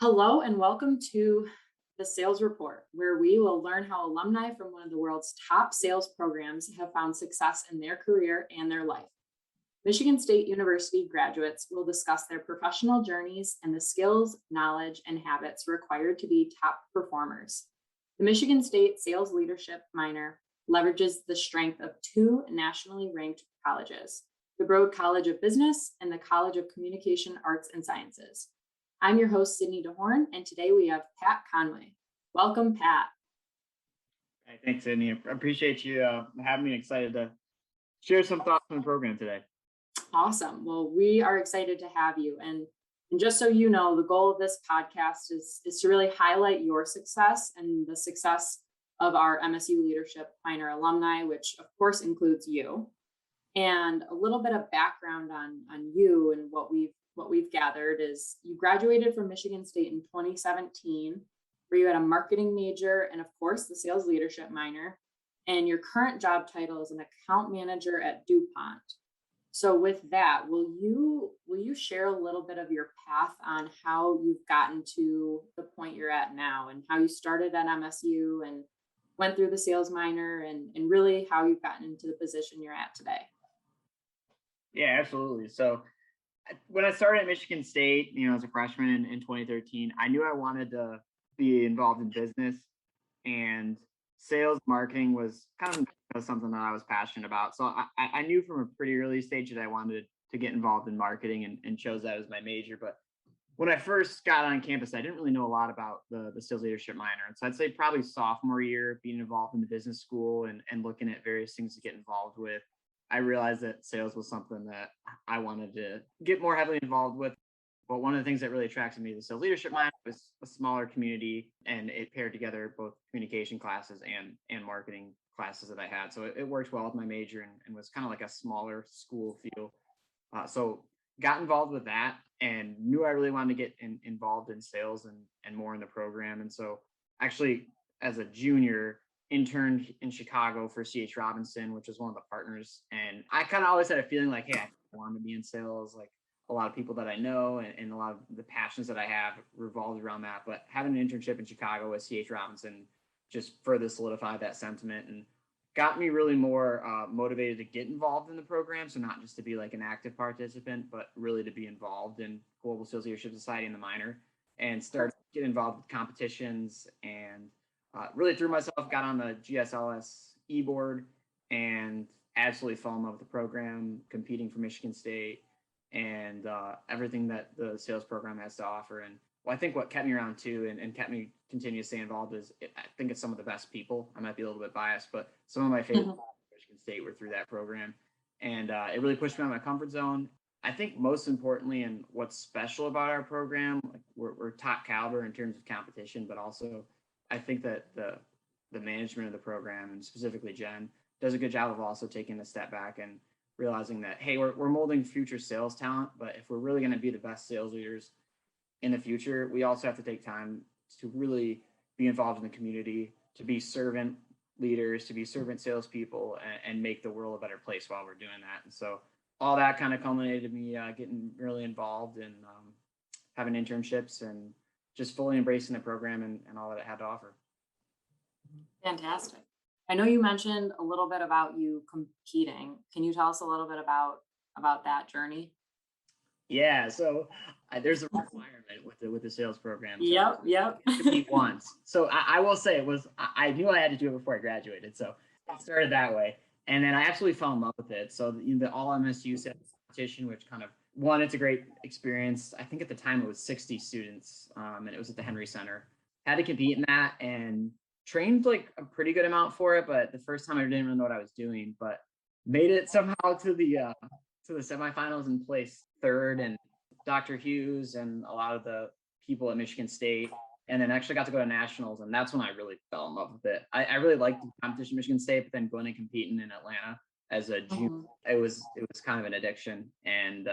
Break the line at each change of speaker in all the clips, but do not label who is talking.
Hello and welcome to the Sales Report, where we will learn how alumni from one of the world's top sales programs have found success in their career and their life. Michigan State University graduates will discuss their professional journeys and the skills, knowledge, and habits required to be top performers. The Michigan State Sales Leadership minor leverages the strength of two nationally ranked colleges, the Broad College of Business and the College of Communication Arts and Sciences. I'm your host, Sydney DeHorn, and today we have Pat Conway. Welcome, Pat.
Hey, thanks, Sydney. I appreciate you having me. Excited to share some thoughts on the program today.
Awesome. Well, we are excited to have you. And just so you know, the goal of this podcast is to really highlight your success and the success of our MSU Leadership Minor alumni, which of course includes you. And a little bit of background on you and what we've gathered is you graduated from Michigan State in 2017, where you had a marketing major and of course the sales leadership minor. And your current job title is an account manager at DuPont. So with that, will you share a little bit of your path on how you've gotten to the point you're at now and how you started at MSU and went through the sales minor and really how you've gotten into the position you're at today?
Yeah, absolutely. So when I started at Michigan State, as a freshman in 2013, I knew I wanted to be involved in business, and sales marketing was kind of something that I was passionate about. So I knew from a pretty early stage that I wanted to get involved in marketing and chose that as my major. But when I first got on campus, I didn't really know a lot about the sales leadership minor. And so I'd say probably sophomore year, being involved in the business school and looking at various things to get involved with, I realized that sales was something that I wanted to get more heavily involved with. But one of the things that really attracted me to the sales leadership minor was a smaller community, and it paired together both communication classes and marketing classes that I had. So it worked well with my major and was kind of like a smaller school feel. So got involved with that and knew I really wanted to get involved in sales and more in the program. And so actually, as a junior, interned in Chicago for C.H. Robinson, which was one of the partners. And I kind of always had a feeling like, hey, I want to be in sales. Like a lot of people that I know and a lot of the passions that I have revolved around that. But having an internship in Chicago with C.H. Robinson just further solidified that sentiment and got me really more motivated to get involved in the program. So not just to be like an active participant, but really to be involved in Global Sales Leadership Society in the minor and start to get involved with competitions and really threw myself, got on the GSLS e-board and absolutely fell in love with the program, competing for Michigan State and everything that the sales program has to offer. And I think what kept me around too and kept me continue to stay involved is I think it's some of the best people. I might be a little bit biased, but some of my favorite people at Michigan State were through that program. And it really pushed me out of my comfort zone. I think most importantly, and what's special about our program, like we're top caliber in terms of competition, but also I think that the management of the program and specifically Jen does a good job of also taking a step back and realizing that, hey, we're molding future sales talent, but if we're really going to be the best sales leaders in the future, we also have to take time to really be involved in the community, to be servant leaders, to be servant salespeople, and make the world a better place while we're doing that. And so all that kind of culminated in me getting really involved in having internships and just fully embracing the program and all that it had to offer.
Fantastic. I know you mentioned a little bit about you competing. Can you tell us a little bit about that journey?
Yeah, so there's a requirement with the sales program.
So yep.
Compete once. So I will say I knew I had to do it before I graduated. So it started that way. And then I absolutely fell in love with it. So the all MSU sales competition, which kind of it's a great experience. I think at the time it was 60 students, and it was at the Henry Center. Had to compete in that and trained like a pretty good amount for it. But the first time I didn't really know what I was doing, but made it somehow to the semifinals and placed third. And Dr. Hughes and a lot of the people at Michigan State, and then actually got to go to nationals. And that's when I really fell in love with it. I really liked the competition at Michigan State, but then going and competing in Atlanta as a junior, it was kind of an addiction. And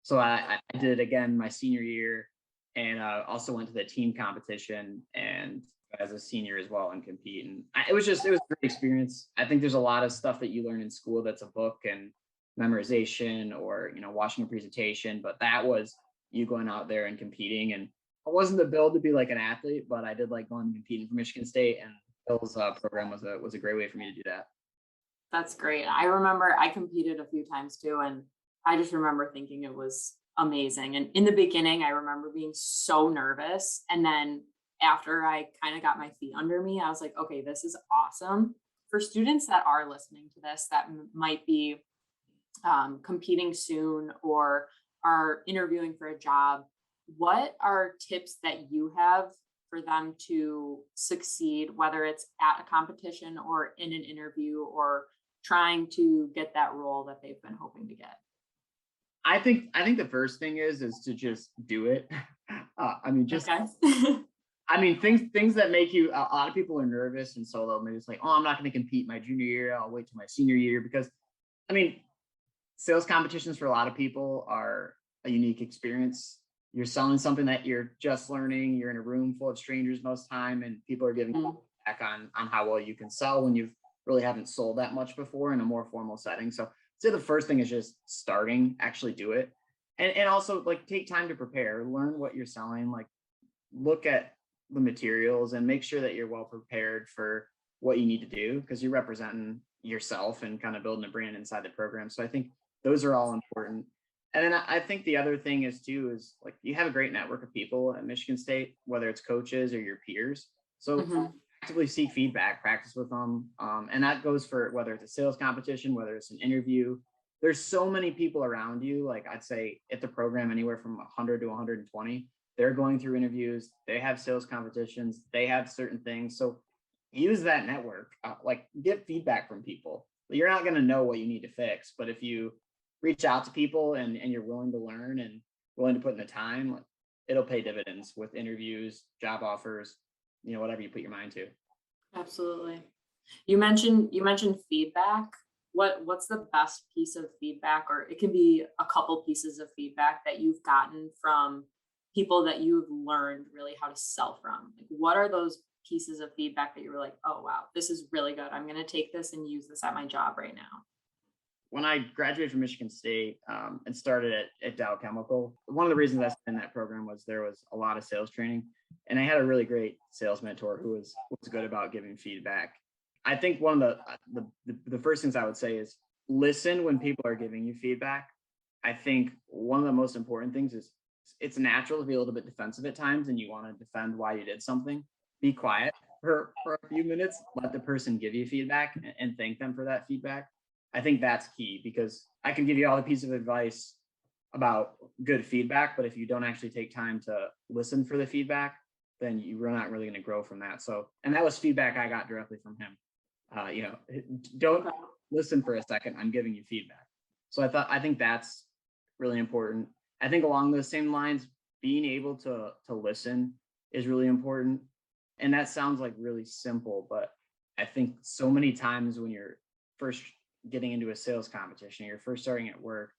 so I did it again my senior year, and also went to the team competition and as a senior as well and compete. And it was a great experience. I think there's a lot of stuff that you learn in school that's a book and memorization or watching a presentation, but that was you going out there and competing. And I wasn't the build to be like an athlete, but I did like going and competing for Michigan State, and Bill's program was a great way for me to do that.
That's great. I remember I competed a few times too, and I just remember thinking it was amazing. And in the beginning, I remember being so nervous. And then after I kind of got my feet under me, I was like, okay, this is awesome. For students that are listening to this that might be competing soon or are interviewing for a job, what are tips that you have for them to succeed, whether it's at a competition or in an interview or trying to get that role that they've been hoping to get?
I think the first thing is to just do it. I mean, just
Okay.
I mean, things that make you, a lot of people are nervous. And so they'll maybe it's like, oh, I'm not going to compete my junior year. I'll wait till my senior year because, I mean, sales competitions for a lot of people are a unique experience. You're selling something that you're just learning. You're in a room full of strangers most time, and people are giving feedback on how well you can sell when you've really haven't sold that much before in a more formal setting. So I'd say the first thing is just starting, actually do it. And also like take time to prepare, learn what you're selling, like look at the materials and make sure that you're well prepared for what you need to do because you're representing yourself and kind of building a brand inside the program. So I think those are all important. And then I think the other thing is too, is like you have a great network of people at Michigan State, whether it's coaches or your peers. So actively seek feedback, practice with them. And that goes for whether it's a sales competition, whether it's an interview. There's so many people around you. Like I'd say at the program, anywhere from 100 to 120, they're going through interviews. They have sales competitions. They have certain things. So use that network, like get feedback from people. You're not going to know what you need to fix, but if you reach out to people and you're willing to learn and willing to put in the time, like, it'll pay dividends with interviews, job offers, whatever you put your mind to.
Absolutely. You mentioned feedback. What's the best piece of feedback, or it can be a couple pieces of feedback that you've gotten from people that you've learned really how to sell from? Like, what are those pieces of feedback that you were like, oh wow, this is really good. I'm going to take this and use this at my job right now?
When I graduated from Michigan State and started at Dow Chemical, one of the reasons I was in that program was there was a lot of sales training, and I had a really great sales mentor who was good about giving feedback. I think one of the first things I would say is listen when people are giving you feedback. I think one of the most important things is it's natural to be a little bit defensive at times, and you want to defend why you did something. Be quiet for a few minutes, let the person give you feedback and thank them for that feedback. I think that's key because I can give you all the pieces of advice about good feedback, but if you don't actually take time to listen for the feedback, then you're not really going to grow from that. So, and that was feedback I got directly from him. Don't listen for a second. I'm giving you feedback. So I think that's really important. I think along those same lines, being able to listen is really important. And that sounds like really simple, but I think so many times when you're first getting into a sales competition, you're first starting at work,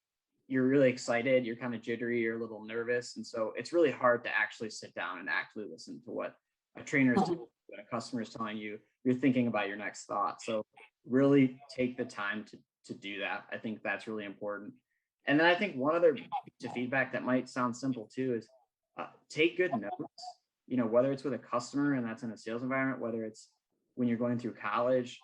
you're really excited, you're kind of jittery, you're a little nervous. And so it's really hard to actually sit down and actually listen to what a trainer is telling you, what a customer is telling you. You're thinking about your next thought. So really take the time to do that. I think that's really important. And then I think one other piece of feedback that might sound simple too is take good notes, whether it's with a customer and that's in a sales environment, whether it's when you're going through college.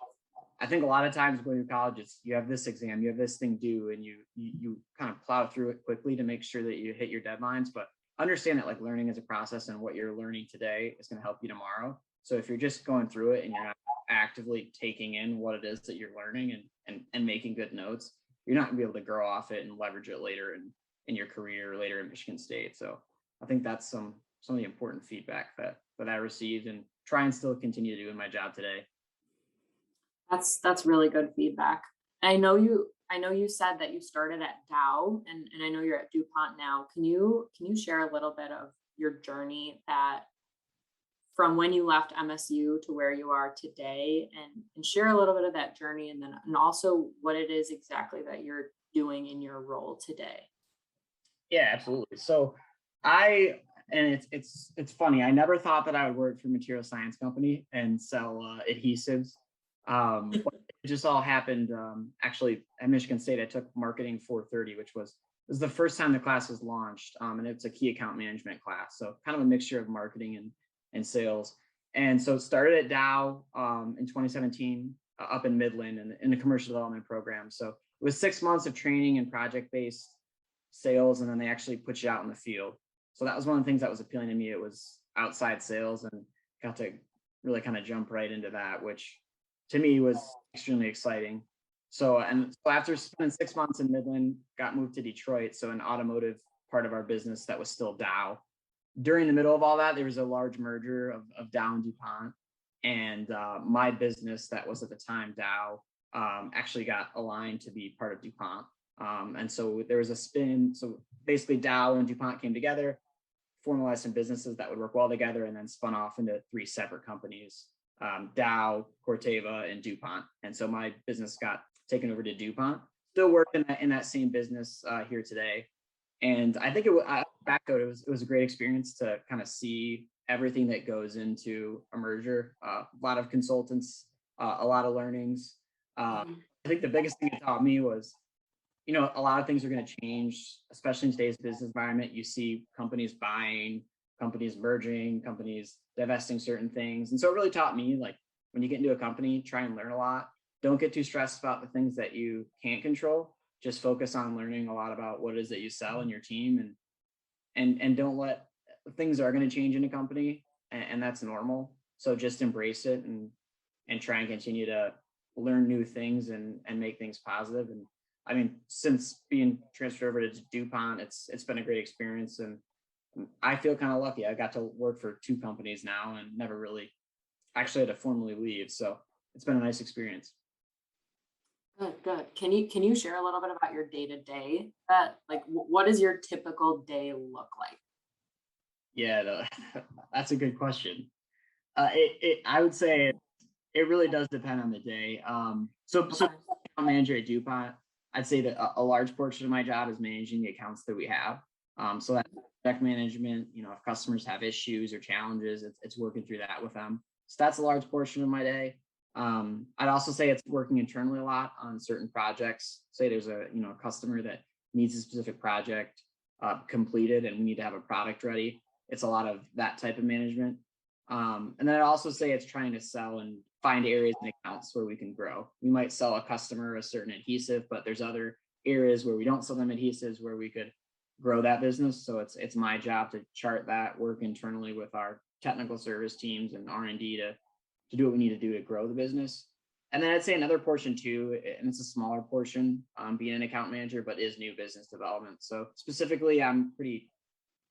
I think a lot of times going to college, you have this exam, you have this thing due, and you kind of plow through it quickly to make sure that you hit your deadlines. But understand that like learning is a process, and what you're learning today is going to help you tomorrow. So if you're just going through it and you're not actively taking in what it is that you're learning and making good notes, you're not going to be able to grow off it and leverage it later in your career, later in Michigan State. So I think that's some of the important feedback that I received and try and still continue to do in my job today.
That's really good feedback. I know you said that you started at Dow and I know you're at DuPont now. Can you share a little bit of your journey that from when you left MSU to where you are today and share a little bit of that journey and also what it is exactly that you're doing in your role today?
Yeah, absolutely. So it's funny. I never thought that I would work for a material science company and sell adhesives. But it just all happened. Actually, at Michigan State, I took marketing 430, which was was the first time the class was launched, and it's a key account management class. So kind of a mixture of marketing and sales. And so it started at Dow in 2017 up in Midland in the commercial development program. So it was 6 months of training and project-based sales, and then they actually put you out in the field. So that was one of the things that was appealing to me. It was outside sales, and got to really kind of jump right into that, which to me was extremely exciting. So after spending 6 months in Midland, got moved to Detroit. So an automotive part of our business that was still Dow. During the middle of all that, there was a large merger of Dow and DuPont. And my business that was at the time Dow actually got aligned to be part of DuPont. And so there was a spin. So basically Dow and DuPont came together, formalized some businesses that would work well together, and then spun off into 3 separate companies, Dow, Corteva, and DuPont. And so my business got taken over to DuPont. Still working in that same business here today. And I think it was a great experience to kind of see everything that goes into a merger. A lot of consultants, a lot of learnings. I think the biggest thing it taught me was, a lot of things are going to change, especially in today's business environment. You see companies buying, companies merging, companies divesting certain things. And so it really taught me, like, when you get into a company, try and learn a lot. Don't get too stressed about the things that you can't control. Just focus on learning a lot about what it is that you sell in your team, and don't let things are going to change in a company, and that's normal. So just embrace it and try and continue to learn new things and make things positive. And I mean, since being transferred over to DuPont, it's been a great experience, and I feel kind of lucky. I got to work for 2 companies now and never really actually had to formally leave. So it's been a nice experience.
Good. Can you share a little bit about your day to day? What does your typical day look like?
Yeah, that's a good question. I would say it really does depend on the day. So
Okay.
account manager at DuPont, I'd say that a large portion of my job is managing the accounts that we have. So that's project management. If customers have issues or challenges, it's working through that with them. So that's a large portion of my day. I'd also say it's working internally a lot on certain projects. Say there's a customer that needs a specific project completed, and we need to have a product ready. It's a lot of that type of management. And then I'd also say it's trying to sell and find areas and accounts where we can grow. We might sell a customer a certain adhesive, but there's other areas where we don't sell them adhesives where we could grow that business. So it's my job to chart that, work internally with our technical service teams and R&D to do what we need to do to grow the business. And then I'd say another portion too, and it's a smaller portion, being an account manager, but is new business development. So specifically, I'm pretty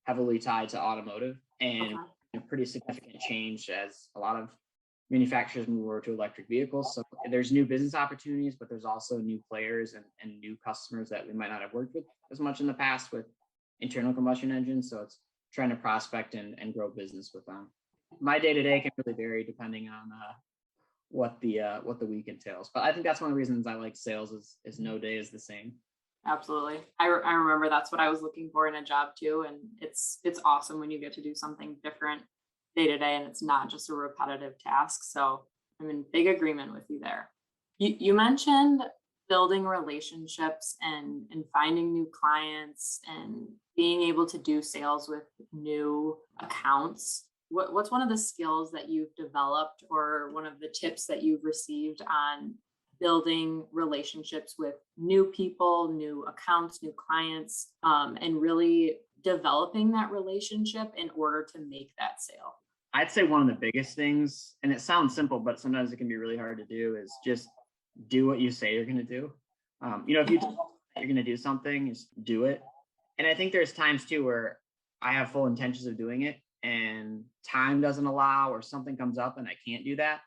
heavily tied to automotive, and
Okay.
a pretty significant change as a lot of manufacturers move over to electric vehicles. So there's new business opportunities, but there's also new players and new customers that we might not have worked with as much in the past with internal combustion engines. So it's trying to prospect and grow business with them. My day to day can really vary depending on what the week entails. But I think that's one of the reasons I like sales is no day is the same.
Absolutely. I remember that's what I was looking for in a job too. And it's awesome when you get to do something different day to day and it's not just a repetitive task. So I'm in big agreement with you there. You mentioned building relationships and finding new clients and being able to do sales with new accounts. What's one of the skills that you've developed or one of the tips that you've received on building relationships with new people, new accounts, new clients, and really developing that relationship in order to make that sale?
I'd say one of the biggest things, and it sounds simple, but sometimes it can be really hard to do, is just do what you say you're going to do. If you tell you're going to do something, just do it. And I think there's times too where I have full intentions of doing it and time doesn't allow, or something comes up and I can't do that.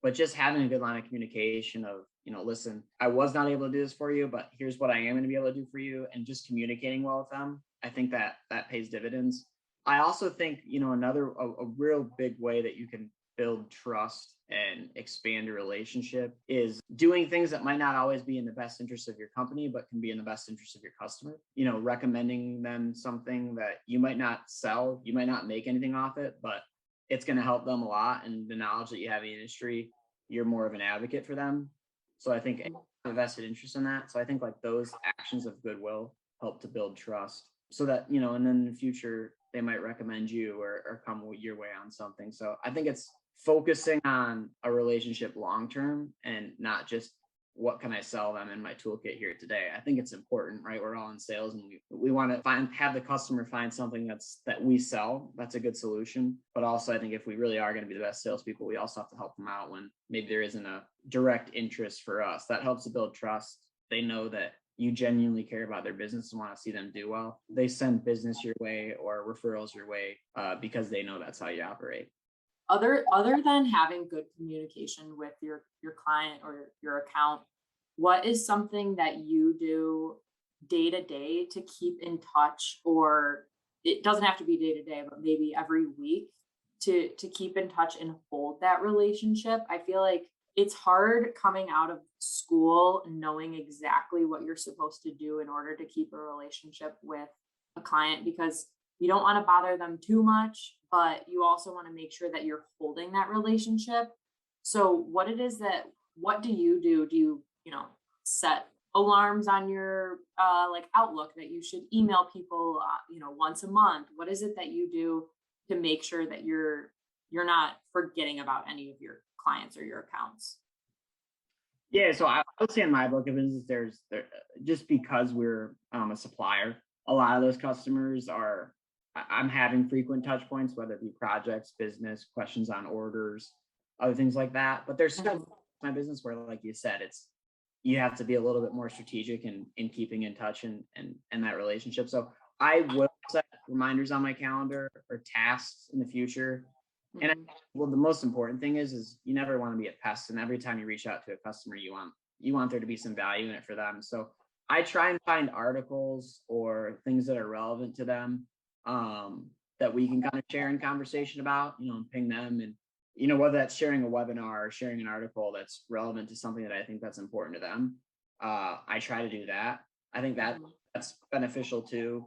But just having a good line of communication of, listen, I was not able to do this for you, but here's what I am going to be able to do for you, and just communicating well with them. I think that pays dividends. I also think, a real big way that you can build trust and expand a relationship is doing things that might not always be in the best interest of your company, but can be in the best interest of your customer. Recommending them something that you might not sell, you might not make anything off it, but it's going to help them a lot. And the knowledge that you have in the industry, you're more of an advocate for them. So I think a vested interest in that. So I think like those actions of goodwill help to build trust so that, and then in the future, they might recommend you or come your way on something. So I think it's focusing on a relationship long term and not just what can I sell them in my toolkit here today. I think it's important, right? We're all in sales and we want to have the customer find something that we sell. That's a good solution. But also I think if we really are going to be the best salespeople, we also have to help them out when maybe there isn't a direct interest for us. That helps to build trust. They know that you genuinely care about their business and want to see them do well. They send business your way or referrals your way because they know that's how you operate.
Other than having good communication with your client or your account, what is something that you do day to day to keep in touch, or it doesn't have to be day to day, but maybe every week to keep in touch and hold that relationship? I feel like it's hard coming out of school knowing exactly what you're supposed to do in order to keep a relationship with a client, because you don't want to bother them too much, but you also want to make sure that you're holding that relationship. So what do you do? Do you, set alarms on your like Outlook that you should email people, once a month? What is it that you do to make sure that you're not forgetting about any of your clients or your accounts?
Yeah, so I would say in my book of business, just because we're a supplier, a lot of those customers I'm having frequent touch points, whether it be projects, business, questions on orders, other things like that. But there's still my business where, like you said, you have to be a little bit more strategic in keeping in touch and that relationship. So I will set reminders on my calendar or tasks in the future. And well, the most important thing is you never want to be a pest. And every time you reach out to a customer, you want there to be some value in it for them. So I try and find articles or things that are relevant to them that we can kind of share in conversation about, and ping them. And, whether that's sharing a webinar or sharing an article that's relevant to something that I think that's important to them. I try to do that. I think that's beneficial too,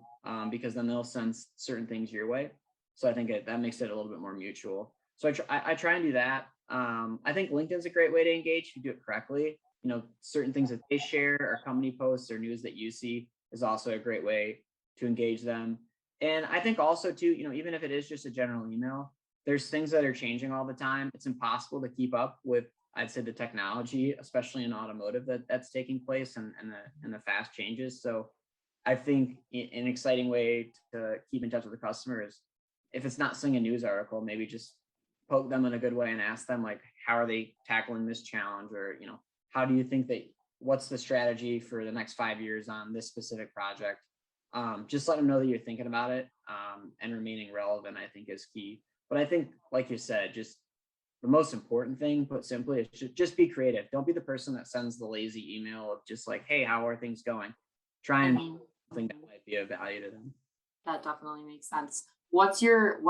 because then they'll send certain things your way. So I think that makes it a little bit more mutual. So I try and do that. I think LinkedIn's a great way to engage if you do it correctly. Certain things that they share or company posts or news that you see is also a great way to engage them. And I think also too, even if it is just a general email, there's things that are changing all the time. It's impossible to keep up with, I'd say, the technology, especially in automotive that's taking place and the fast changes. So I think an exciting way to keep in touch with the customer is, if it's not seeing a news article, maybe just poke them in a good way and ask them, like, how are they tackling this challenge? Or, how do you think what's the strategy for the next 5 years on this specific project? Just let them know that you're thinking about it, and remaining relevant, I think, is key. But I think, like you said, just the most important thing, put simply, is just be creative. Don't be the person that sends the lazy email of just like, hey, how are things going? Try and think that might be of value to them.
That definitely makes sense. What's your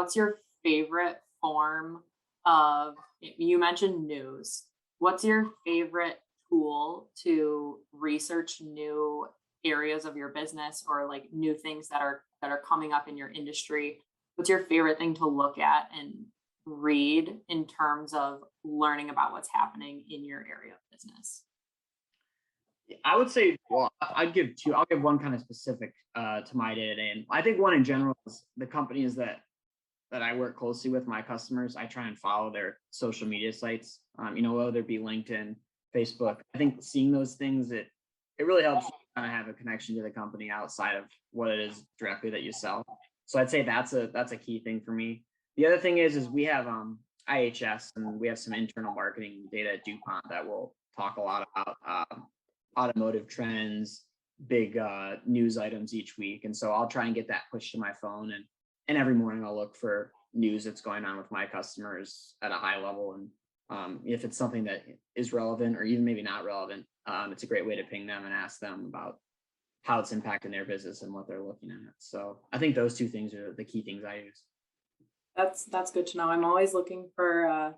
favorite form of, you mentioned news. What's your favorite tool to research new areas of your business or like new things that are coming up in your industry? What's your favorite thing to look at and read in terms of learning about what's happening in your area of business?
I would say, well, I'll give one kind of specific to my day to day. And I think one in general is the companies that I work closely with, my customers. I try and follow their social media sites, whether it be LinkedIn, Facebook. I think seeing those things, it really helps you kind of have a connection to the company outside of what it is directly that you sell. So I'd say that's a key thing for me. The other thing is we have IHS, and we have some internal marketing data at DuPont that will talk a lot about automotive trends, big news items each week. And so I'll try and get that pushed to my phone, and every morning I'll look for news that's going on with my customers at a high level. And if it's something that is relevant or even maybe not relevant, it's a great way to ping them and ask them about how it's impacting their business and what they're looking at. So I think those two things are the key things I use.
That's good to know. I'm always looking for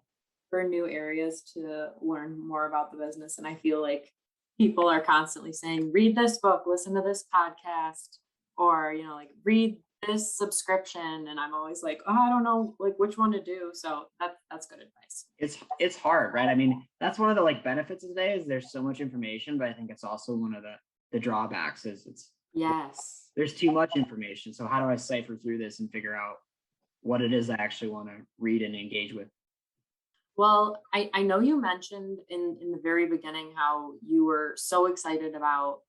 new areas to learn more about the business. And I feel like people are constantly saying, read this book, listen to this podcast, or, like, read this subscription. And I'm always like, oh, I don't know, like, which one to do. So that's good advice.
It's hard, right? I mean, that's one of the benefits of today is there's so much information, but I think it's also one of the drawbacks is
Yes.
There's too much information. So how do I cipher through this and figure out what it is I actually want to read and engage with?
Well, I know you mentioned in the very beginning how you were so excited about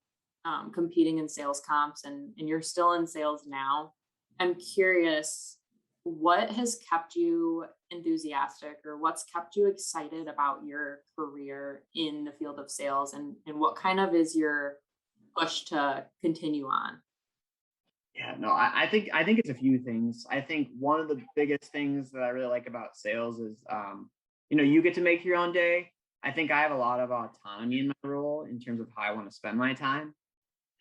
competing in sales comps, and you're still in sales now. I'm curious, what has kept you enthusiastic, or what's kept you excited about your career in the field of sales, and what kind of is your push to continue on?
Yeah, no, I think it's a few things. I think one of the biggest things that I really like about sales is, you get to make your own day. I think I have a lot of autonomy in my role in terms of how I want to spend my time,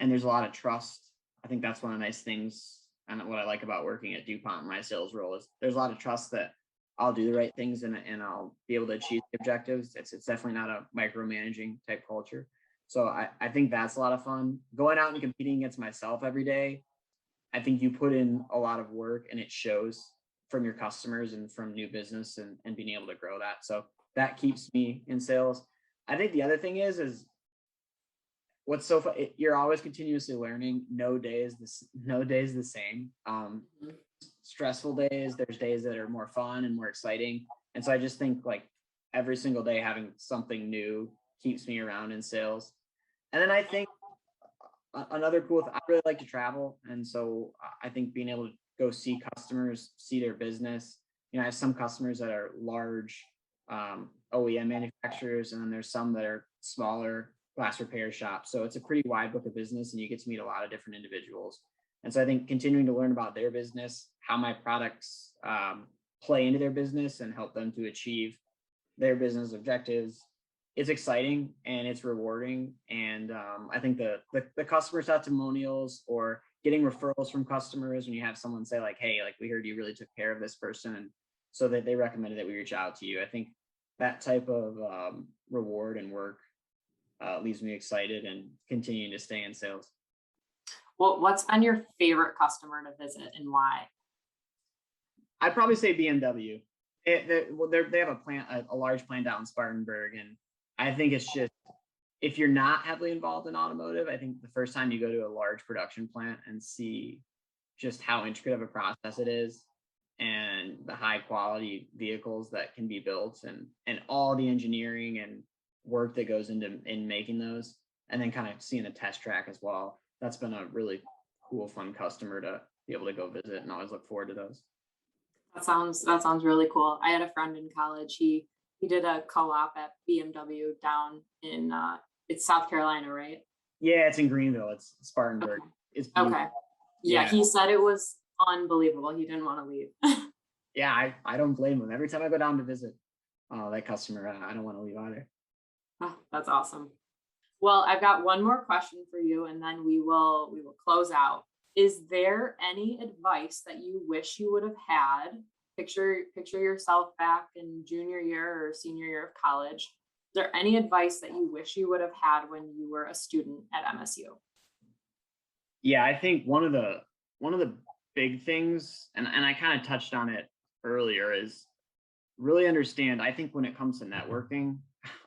and there's a lot of trust. I think that's one of the nice things, and what I like about working at DuPont in my sales role is there's a lot of trust that I'll do the right things and I'll be able to achieve the objectives. It's definitely not a micromanaging type culture. So I think that's a lot of fun. Going out and competing against myself every day, I think you put in a lot of work and it shows from your customers and from new business and being able to grow that. So that keeps me in sales. I think the other thing is what's so fun, you're always continuously learning. No day is the same.
Mhm.
Stressful days, there's days that are more fun and more exciting. And so I just think like every single day having something new keeps me around in sales. And then I think another cool I really like to travel, and so I think being able to go see customers, see their business. I have some customers that are large OEM manufacturers, and then there's some that are smaller glass repair shops. So it's a pretty wide book of business, and you get to meet a lot of different individuals. And so I think continuing to learn about their business, how my products play into their business and help them to achieve their business objectives, it's exciting and it's rewarding. And I think the customer testimonials or getting referrals from customers when you have someone say like, hey, like we heard you really took care of this person, and so that they recommended that we reach out to you. I think that type of reward and work leaves me excited and continuing to stay in sales.
What's been your favorite customer to visit and why?
I'd probably say BMW. They have a large plant out in Spartanburg, and I think it's just if you're not heavily involved in automotive, I think the first time you go to a large production plant and see just how intricate of a process it is and the high quality vehicles that can be built and all the engineering and work that goes into in making those, and then kind of seeing the test track as well. That's been a really cool, fun customer to be able to go visit, and always look forward to those.
That sounds really cool. I had a friend in college. He did a co-op at BMW down in it's South Carolina, right?
Yeah, it's in Greenville. It's Spartanburg.
Okay.
It's beautiful.
Okay. Yeah,
Yeah,
he said it was unbelievable. He didn't want to leave.
yeah. I don't blame him. Every time I go down to visit that customer, I don't want to leave either.
Oh, that's awesome. Well, I've got one more question for you, and then we will close out. Is there any advice that you wish you would have had? Picture yourself back in junior year or senior year of college. Is there any advice that you wish you would have had when you were a student at MSU?
Yeah, I think one of the big things, and I kind of touched on it earlier, is really understand. I think when it comes to networking,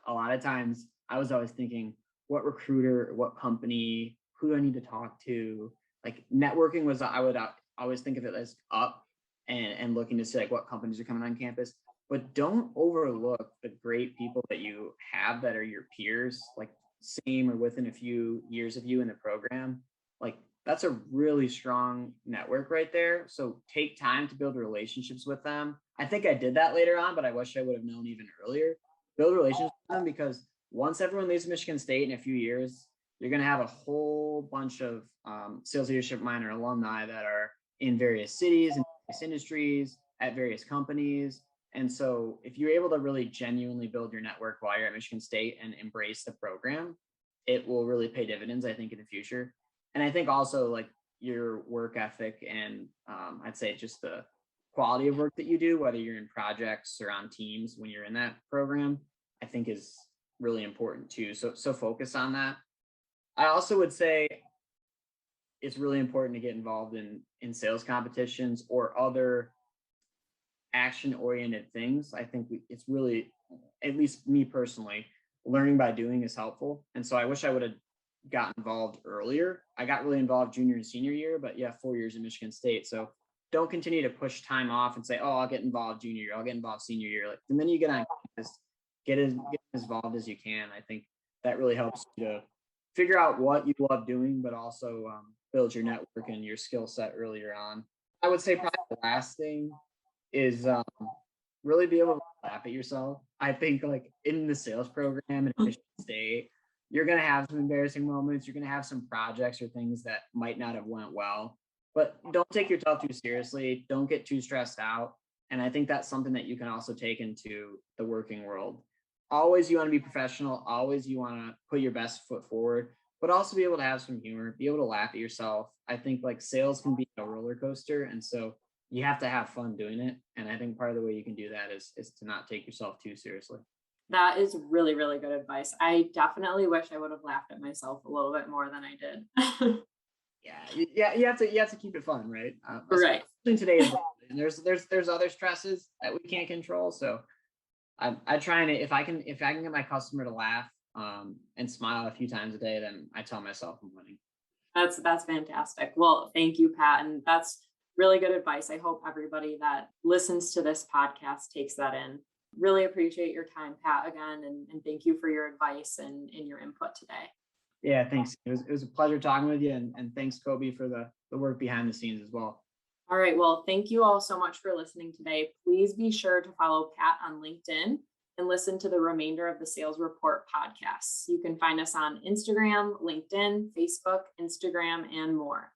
a lot of times I was always thinking, what recruiter, what company, who do I need to talk to? Like networking was, I would always think of it as up and looking to see like what companies are coming on campus. But don't overlook the great people that you have that are your peers, like same or within a few years of you in the program. Like that's a really strong network right there. So take time to build relationships with them. I think I did that later on, but I wish I would have known even earlier. Build relationships with them, because once everyone leaves Michigan State in a few years, you're going to have a whole bunch of sales leadership minor alumni that are in various cities and various industries at various companies. And so if you're able to really genuinely build your network while you're at Michigan State and embrace the program, it will really pay dividends, I think, in the future. And I think also like your work ethic and I'd say just the quality of work that you do, whether you're in projects or on teams when you're in that program, I think is really important too. So focus on that. I also would say it's really important to get involved in sales competitions or other action oriented things. I think it's really, at least me personally, learning by doing is helpful. And so I wish I would have got involved earlier. I got really involved junior and senior year, but yeah, 4 years in Michigan State. So don't continue to push time off and say, oh, I'll get involved junior year, I'll get involved senior year. Like the minute you get on campus, get as involved as you can. I think that really helps you to figure out what you love doing, but also build your network and your skill set earlier on. I would say probably the last thing is really be able to laugh at yourself. I think like in the sales program at Michigan State, you're going to have some embarrassing moments. You're going to have some projects or things that might not have went well, but don't take yourself too seriously. Don't get too stressed out. And I think that's something that you can also take into the working world. Always you want to be professional. Always you want to put your best foot forward, but also be able to have some humor, be able to laugh at yourself. I think like sales can be a roller coaster. And so you have to have fun doing it. And I think part of the way you can do that is to not take yourself too seriously.
That is really, really good advice. I definitely wish I would have laughed at myself a little bit more than I did.
Yeah, you have to keep it fun, right?
Right.
In today's world, and there's other stresses that we can't control. So I try and if I can get my customer to laugh and smile a few times a day, then I tell myself I'm winning.
That's fantastic. Well, thank you, Pat. And that's really good advice. I hope everybody that listens to this podcast takes that in. Really appreciate your time, Pat, again, and thank you for your advice and your input today.
Yeah, thanks. It was a pleasure talking with you, and thanks, Kobe, for the work behind the scenes as well.
All right. Well, thank you all so much for listening today. Please be sure to follow Pat on LinkedIn and listen to the remainder of the Sales Report podcasts. You can find us on Instagram, LinkedIn, Facebook, Instagram, and more.